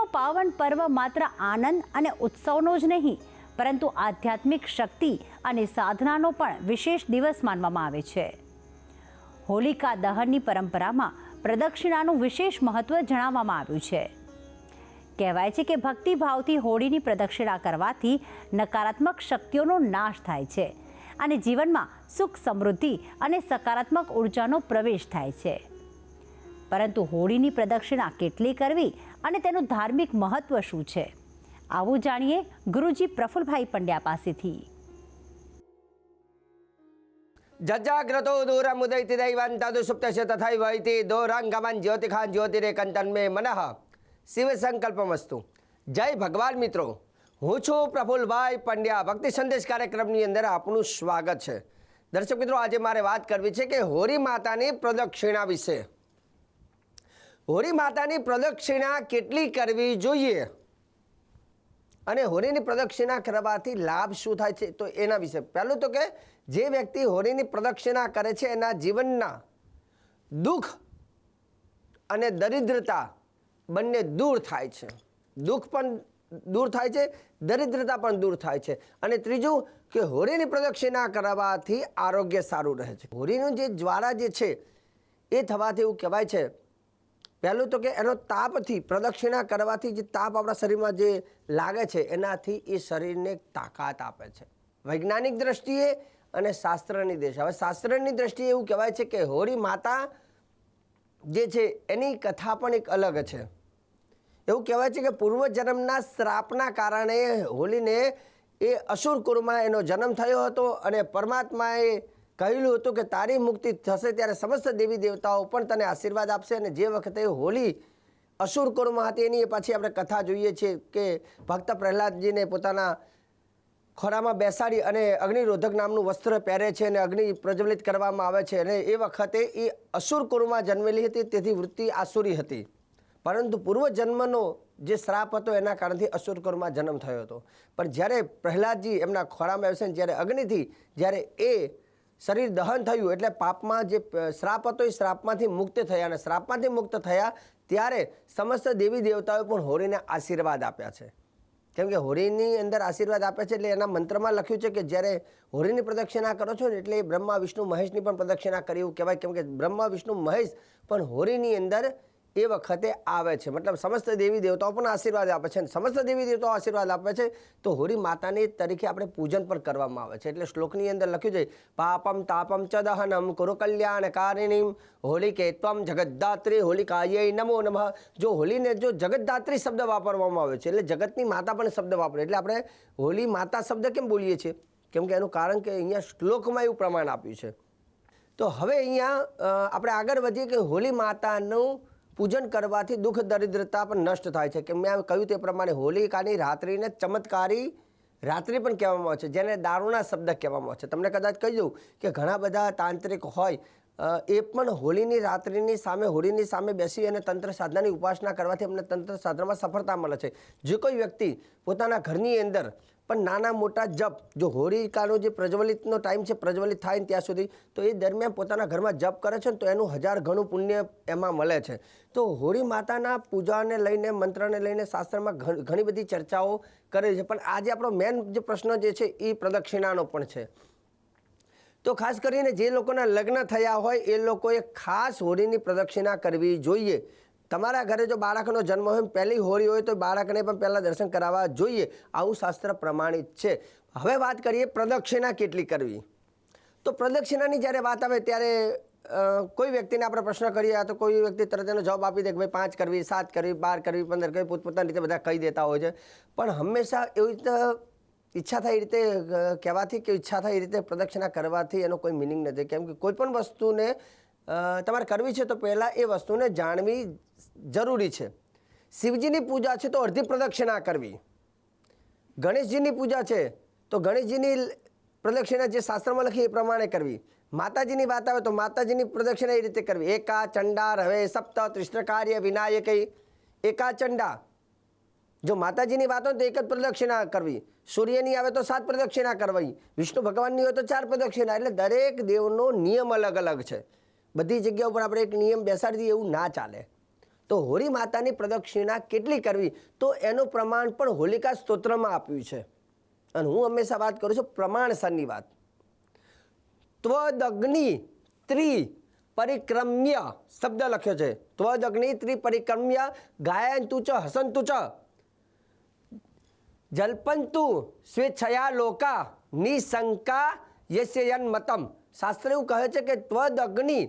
હોળીનો પાવન પર્વ માત્ર આનંદ અને ઉત્સવનો જ નહીં, પરંતુ આધ્યાત્મિક શક્તિ અને સાધનાનો પણ વિશેષ દિવસ માનવામાં આવે છે. હોલિકા દહનની પરંપરામાં પ્રદક્ષિણાનું વિશેષ મહત્વ જણાવવામાં આવ્યું છે. કહેવાય છે કે ભક્તિભાવથી હોળીની પ્રદક્ષિણા કરવાથી નકારાત્મક શક્તિઓનો નાશ થાય છે અને જીવનમાં સુખ, સમૃદ્ધિ અને સકારાત્મક ઉર્જાનો પ્રવેશ થાય છે. પરંતુ હોળીની પ્રદક્ષિણા કેટલી કરવી અને તેનું ધાર્મિક મહત્વ શું છે, આવું જાણીએ ગુરુજી પ્રફુલભાઈ પંડ્યા પાસેથી. જજાગ્રતો દૂરમુદૈતિ દૈવાંતાદુ સુપ્તસ્ય તથૈવૈતિ દોરાંગમન જ્યોતિખાન જ્યોતિરેકંતન મે મનઃ શિવ સંકલ્પમસ્તુ. જય ભગવાન મિત્રો, હું છું પ્રફુલભાઈ પંડ્યા. ભક્તિ સંદેશ કાર્યક્રમની અંદર આપનું સ્વાગત છે. દર્શક મિત્રો, આજે મારે વાત કરવી છે કે હોળી માતાની પ્રદક્ષિણા વિશે. હોળી માતાની પ્રદક્ષિણા કેટલી કરવી જોઈએ અને હોળીની પ્રદક્ષિણા કરવાથી લાભ શું થાય છે, તો એના વિશે. પહેલું તો કે જે વ્યક્તિ હોળીની પ્રદક્ષિણા કરે છે એના જીવનના દુઃખ અને દરિદ્રતા બંને દૂર થાય છે. દુઃખ પણ દૂર થાય છે, દરિદ્રતા પણ દૂર થાય છે. અને ત્રીજું કે હોળીની પ્રદક્ષિણા કરવાથી આરોગ્ય સારું રહે છે. હોળીનું જે જ્વાળા જે છે એ થવાથી એવું કહેવાય છે, પહેલું તો કે એનો તાપથી, પ્રદક્ષિણા કરવાથી જે તાપ આપણા શરીરમાં જે લાગે છે એનાથી એ શરીરને તાકાત આપે છે, વૈજ્ઞાનિક દ્રષ્ટિએ અને શાસ્ત્રની દ્રષ્ટિએ. હવે શાસ્ત્રની દ્રષ્ટિએ એવું કહેવાય છે કે હોળી માતા જે છે એની કથા પણ એક અલગ છે. એવું કહેવાય છે કે પૂર્વજન્મના શ્રાપના કારણે હોળીને એ અસુરકુળમાં એનો જન્મ થયો હતો અને પરમાત્માએ કહેલું હતું કે તારી મુક્તિ થશે ત્યારે સમસ્ત દેવી દેવતાઓ પણ તને આશીર્વાદ આપશે. અને જે વખતે હોળી અસુરકુળમાં હતી એની પાછી આપણે કથા જોઈએ છીએ કે ભક્ત પ્રહલાદજીને પોતાના ખોરામાં બેસાડી અને અગ્નિરોધક નામનું વસ્ત્ર પહેરે છે અને અગ્નિ પ્રજ્વલિત કરવામાં આવે છે. અને એ વખતે એ અસુરકુળમાં જન્મેલી હતી, તેથી વૃત્તિ આસુરી હતી. પરંતુ પૂર્વજન્મનો જે શ્રાપ હતો એના કારણથી અસુરકુળમાં જન્મ થયો હતો. પણ જ્યારે પ્રહલાદજી એમના ખોરામાં બેસે, જ્યારે અગ્નિથી જ્યારે એ શરીર દહન થયું એટલે પાપમાં જે શ્રાપ હતો એ શ્રાપમાંથી મુક્ત થયા. અને શ્રાપમાંથી મુક્ત થયા ત્યારે સમસ્ત દેવી દેવતાઓએ પણ હોળીને આશીર્વાદ આપ્યા છે. કેમ કે હોળીની અંદર આશીર્વાદ આપ્યા છે એટલે એના મંત્રમાં લખ્યું છે કે જ્યારે હોળીની પ્રદક્ષિણા કરો છો ને એટલે એ બ્રહ્મા વિષ્ણુ મહેશની પણ પ્રદક્ષિણા કરી એવું કહેવાય. કેમ કે બ્રહ્મા વિષ્ણુ મહેશ પણ હોળીની અંદર એ વખતે આવે છે. મતલબ સમસ્ત દેવી દેવતાઓ પણ આશીર્વાદ આપે છે. અને સમસ્ત દેવી દેવતાઓ આશીર્વાદ આપે છે તો હોળી માતાની તરીકે આપણે પૂજન પણ કરવામાં આવે છે. એટલે શ્લોકની અંદર લખ્યું છે, પાપમ તાપમ ચ દહનમ કુરુ કલ્યાણકારિણીમ હોલિકે ત્વમ જગદ્ધાત્રી હોલિકાયૈ નમો નમઃ. જો હોલીને જો જગદ્ધાત્રી શબ્દ વાપરવામાં આવે છે એટલે જગતની માતા પણ શબ્દ વાપરે. એટલે આપણે હોળી માતા શબ્દ કેમ બોલીએ છીએ? કેમ કે એનું કારણ કે અહીંયા શ્લોકમાં એવું પ્રમાણ આપ્યું છે. તો હવે અહીંયા આપણે આગળ વધીએ કે હોળી માતાનું પૂજન કરવાથી દુઃખ દરિદ્રતા પણ નષ્ટ થાય છે. કે મેં કહ્યું તે પ્રમાણે હોલિકાની રાત્રિને ચમત્કારી રાત્રિ પણ કહેવામાં આવે છે, જેને દારૂણા શબ્દ કહેવામાં આવે છે. તમને કદાચ કહી દઉં કે ઘણા બધા તાંત્રિક હોય એ પણ હોળીની રાત્રિની સામે, હોળીની સામે બેસી અને તંત્ર સાધનાની ઉપાસના કરવાથી અમને તંત્ર સાધનામાં સફળતા મળે છે. જે કોઈ વ્યક્તિ પોતાના ઘરની અંદર પણ નાના મોટા જપ, જો હોળિકાનો જે પ્રજ્વલિતનો ટાઈમ છે, પ્રજ્વલિત થાય ને ત્યાં સુધી, તો એ દરમિયાન પોતાના ઘરમાં જપ કરે છે ને તો એનું 1000 ગણું પુણ્ય એમાં મળે છે. તો હોળી માતાના પૂજાને લઈને, મંત્રને લઈને શાસ્ત્રમાં ઘણી બધી ચર્ચાઓ કરે છે. પણ આજે આપણો મેન જે પ્રશ્ન જે છે એ પ્રદક્ષિણાનો પણ છે. તો ખાસ કરીને જે લોકોના લગ્ન થયા હોય એ લોકોએ ખાસ હોળીની પ્રદક્ષિણા કરવી જોઈએ. તમારા ઘરે જો બાળકનો જન્મ હોય, પહેલી હોળી હોય તો બાળકને પણ પહેલાં દર્શન કરાવવા જોઈએ. આવું શાસ્ત્ર પ્રમાણિત છે. હવે વાત કરીએ પ્રદક્ષિણા કેટલી કરવી. તો પ્રદક્ષિણાની જ્યારે વાત આવે ત્યારે કોઈ વ્યક્તિને આપણે પ્રશ્ન કરીએ તો કોઈ વ્યક્તિ તરત એનો જવાબ આપી દે કે ભાઈ 5 કરવી, 7 કરવી, 12 કરવી, 15 કરવી, પોતપોતાની રીતે બધા કહી દેતા હોય છે. પણ હંમેશા એવી રીતે ઈચ્છા થાય એ રીતે કહેવાથી કે ઈચ્છા થાય એ રીતે પ્રદક્ષિણા કરવાથી એનો કોઈ મિનિંગ નથી. કેમ કે કોઈ પણ વસ્તુને તમારે કરવી છે તો પહેલાં એ વસ્તુને જાણવી જરૂરી છે. શિવજીની પૂજા છે તો અડધી પ્રદક્ષિણા કરવી. ગણેશજીની પૂજા છે તો ગણેશજીની પ્રદક્ષિણા જે શાસ્ત્રમાં લખી એ પ્રમાણે કરવી. માતાજીની વાત આવે તો માતાજીની પ્રદક્ષિણા એ રીતે કરવી. એકા ચંડા રવે સપ્ત ત્રિષ્ણકાર્ય વિનાયકૈ. એકા ચંડા, જો માતાજીની વાત હોય તો એક જ પ્રદક્ષિણા કરવી. સૂર્યની આવે તો 7 પ્રદક્ષિણા કરવી. વિષ્ણુ ભગવાનની હોય તો 4 પ્રદક્ષિણા. એટલે દરેક દેવનો નિયમ અલગ અલગ છે. બધી જગ્યા ઉપર આપણે એક નિયમ બેસાડી દઈએ એવું ના ચાલે. તો હોળી માતાની પ્રદક્ષિણા કેટલી કરવી તો એનું પ્રમાણ પણ હોલિકા સ્તોત્રમાં આપ્યું છે. અને હું હંમેશા વાત કરું છું પ્રમાણસરની વાત. ત્વદગ્નિ ત્રિપરિક્રમ્ય શબ્દ લખ્યો છે. ત્વદગ્નિ ત્રિપરિક્રમ્ય ગાયંતુ ચ હસંતુ ચ જલ્પંતુ સ્વેચ્છયા લોકા નિશંકા યસ્યન મતમ. શાસ્ત્ર એવું કહે છે કે ત્વદગ્નિ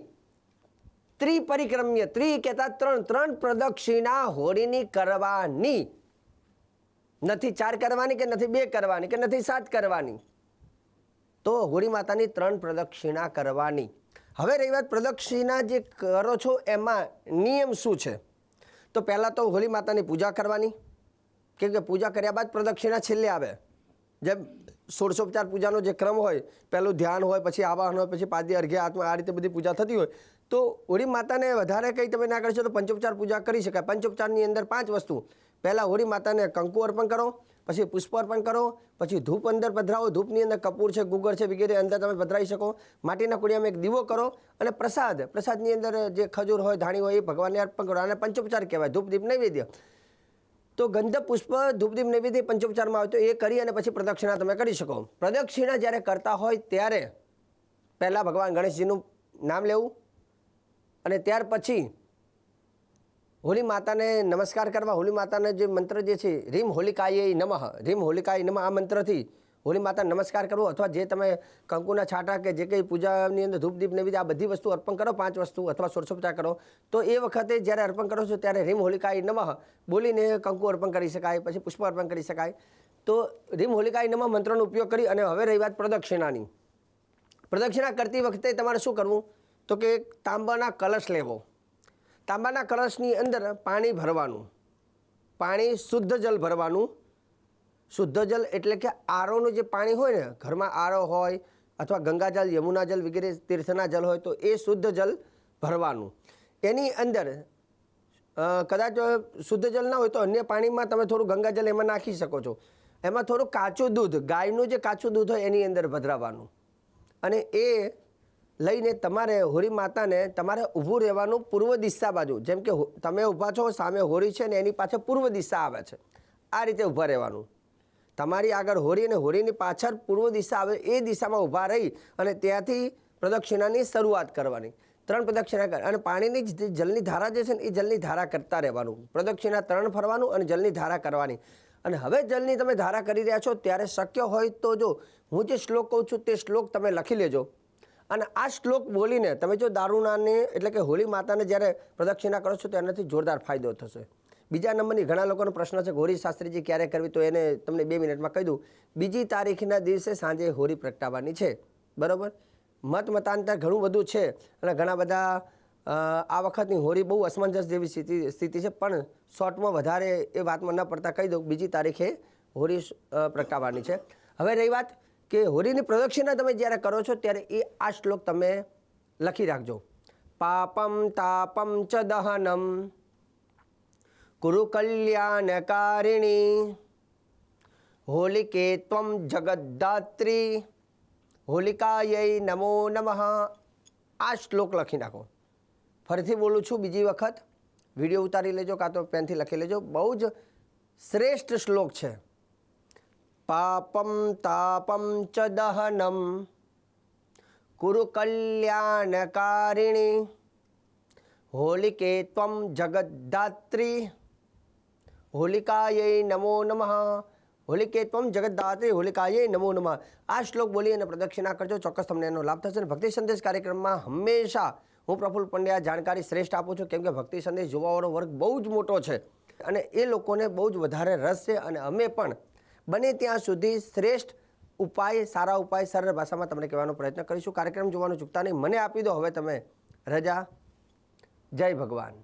ત્રિપરિક્રમ્ય, ત્રિ કહેતા ત્રણ પ્રદક્ષિણા હોળીની કરવાની, નથી 4 કરવાની કે નથી 2 કરવાની કે નથી 7 કરવાની, તો હોળી માતાની 3 પ્રદક્ષિણા કરવાની. હવે રહી વાત પ્રદક્ષિણા જે કરો છો એમાં નિયમ શું છે? તો પહેલાં તો હોળી માતાની પૂજા કરવાની, કેમ કે પૂજા કર્યા બાદ પ્રદક્ષિણા છેલ્લે આવે. જેમ ષોડશોપચાર પૂજાનો જે ક્રમ હોય, પહેલું ધ્યાન હોય, પછી આવાહન હોય, પછી પાદ્ય અર્ઘ્ય આત્મા, આ રીતે બધી પૂજા થતી હોય. તો હોળી માતાને વધારે કંઈ તમે ના કરશો તો પંચોપચાર પૂજા કરી શકાય. પંચોપચારની અંદર 5 વસ્તુ. પહેલાં હોળી માતાને કંકુ અર્પણ કરો, પછી પુષ્પ અર્પણ કરો, પછી ધૂપ અંદર પધરાવો. ધૂપની અંદર કપૂર છે, ગુગળ છે વગેરે અંદર તમે પધરાવી શકો. માટીના કુડિયામાં એક દીવો કરો અને પ્રસાદની અંદર જે ખજૂર હોય, ધાણી હોય એ ભગવાનને અર્પણ કરો. અને પંચોપચાર કહેવાય, ધૂપ દીપ નૈવેદ્ય. તો ગંધ પુષ્પ ધૂપદીપ નૈવેદ્ય પંચોપચારમાં આવે તો એ કરી અને પછી પ્રદક્ષિણા તમે કરી શકો. પ્રદક્ષિણા જ્યારે કરતા હોય ત્યારે પહેલાં ભગવાન ગણેશજીનું નામ લેવું અને ત્યાર પછી હોળી માતાને નમસ્કાર કરવા. હોળી માતાને જે મંત્ર જે છે રીમ હોલિકાય નમઃ, રીમ હોલિકાય નમઃ, આ મંત્રથી હોળી માતાને નમસ્કાર કરવો. અથવા જે તમે કંકુના છાંટા કે જે કંઈ પૂજાની અંદર ધૂપ દીપ નૈવેદ્ય આ બધી વસ્તુ અર્પણ કરો, 5 વસ્તુ અથવા ષોડશોપચાર કરો, તો એ વખતે જ્યારે અર્પણ કરો છો ત્યારે રીમ હોલિકાય નમઃ બોલીને કંકુ અર્પણ કરી શકાય, પછી પુષ્પ અર્પણ કરી શકાય. તો રીમ હોલિકાય નમઃ મંત્રનો ઉપયોગ કરી. અને હવે રહી વાત પ્રદક્ષિણાની. પ્રદક્ષિણા કરતી વખતે તમારે શું કરવું તો કે એક તાંબાના કલશ લેવો. તાંબાના કલશની અંદર પાણી ભરવાનું, પાણી શુદ્ધ જલ ભરવાનું. શુદ્ધ જલ એટલે કે આરોનું જે પાણી હોય ને, ઘરમાં આરો હોય અથવા ગંગાજલ, યમુના જલ વગેરે તીર્થના જલ હોય તો એ શુદ્ધ જલ ભરવાનું. એની અંદર કદાચ શુદ્ધ જલ ના હોય તો અન્ય પાણીમાં તમે થોડું ગંગાજલ એમાં નાખી શકો છો. એમાં થોડું કાચું દૂધ, ગાયનું જે કાચું દૂધ હોય એની અંદર ભદ્રાવાનું. અને એ લઈને તમારે હોળી માતાને તમારે ઊભું રહેવાનું પૂર્વ દિશા બાજુ. જેમ કે તમે ઊભા છો, સામે હોળી છે ને એની પાછળ પૂર્વ દિશા આવે છે, આ રીતે ઊભા રહેવાનું. તમારી આગળ હોળી અને હોળીની પાછળ પૂર્વ દિશા આવે એ દિશામાં ઊભા રહી અને ત્યાંથી પ્રદક્ષિણાની શરૂઆત કરવાની. 3 પ્રદક્ષિણા કર અને પાણીની જે જલની ધારા જે છે ને એ જલની ધારા કરતા રહેવાનું. પ્રદક્ષિણા 3 ફરવાનું અને જલની ધારા કરવાની. અને હવે જલની તમે ધારા કરી રહ્યા છો ત્યારે શક્ય હોય તો જો હું જે શ્લોક કહું છું તે શ્લોક તમે લખી લેજો. અને આ શ્લોક બોલીને તમે જો દારૂણાને એટલે કે હોળી માતાને જ્યારે પ્રદક્ષિણા કરો છો તો એનાથી જોરદાર ફાયદો થશે. બીજા નંબરની ઘણા લોકોનો પ્રશ્ન છે હોળી શાસ્ત્રીજી ક્યારે કરવી, તો એને તમને 2 મિનિટમાં કહી દઉં. 2જી તારીખના દિવસે સાંજે હોળી પ્રગટાવવાની છે, બરાબર. મતાંતર ઘણું બધું છે અને ઘણા બધા આ વખતની હોળી બહુ અસમંજસ જેવી સ્થિતિ છે, પણ શોર્ટમાં વધારે એ વાતમાં ન પડતા કહી દઉં 2જી તારીખે હોળી પ્રગટાવવાની છે. હવે રહી વાત કે હોળીની પ્રદક્ષિણા તમે જ્યારે કરો છો ત્યારે એ આ શ્લોક તમે લખી રાખજો. પાપમ તાપમ ચ દહનમ કુરુ કલ્યાણકારિણી હોલિકે ત્વમ જગદ્ધાત્રી હોલિકાयै નમો નમઃ. આ શ્લોક લખી નાખો. ફરીથી બોલું છું બીજી વખત, વિડીયો ઉતારી લેજો કાં તો પેનથી લખી લેજો. બહુ જ શ્રેષ્ઠ શ્લોક છે. પાપમ તાપમ ચ દહનમ કુરુ કલ્યાણકારિણી હોલિકે ત્વમ જગદ્ધાત્રી હોલિકાयै નમો નમઃ. હોલિકે ત્વમ જગદ્ધાત્રી હોલિકાयै નમો નમઃ. આ શ્લોક બોલી અને પ્રદક્ષિણા કરજો, ચોક્કસ તમને એનો લાભ થશે. ભક્તિ સંદેશ કાર્યક્રમમાં હંમેશા હું પ્રફુલ્લ પંડ્યા જાણકારી શ્રેષ્ઠ આપું છું, કેમ કે ભક્તિ સંદેશ જોવાવાળો વર્ગ બહુ જ મોટો છે અને એ લોકોને બહુ જ વધારે રસ છે. અને અમે પણ બને ત્યાં સુધી શ્રેષ્ઠ ઉપાય, સારા ઉપાય સરળ ભાષામાં તમને કહેવાનો પ્રયત્ન કરીશું. કાર્યક્રમ જોવાનું ચૂકતા નહીં. મને આપી દો હવે તમે રજા. જય ભગવાન.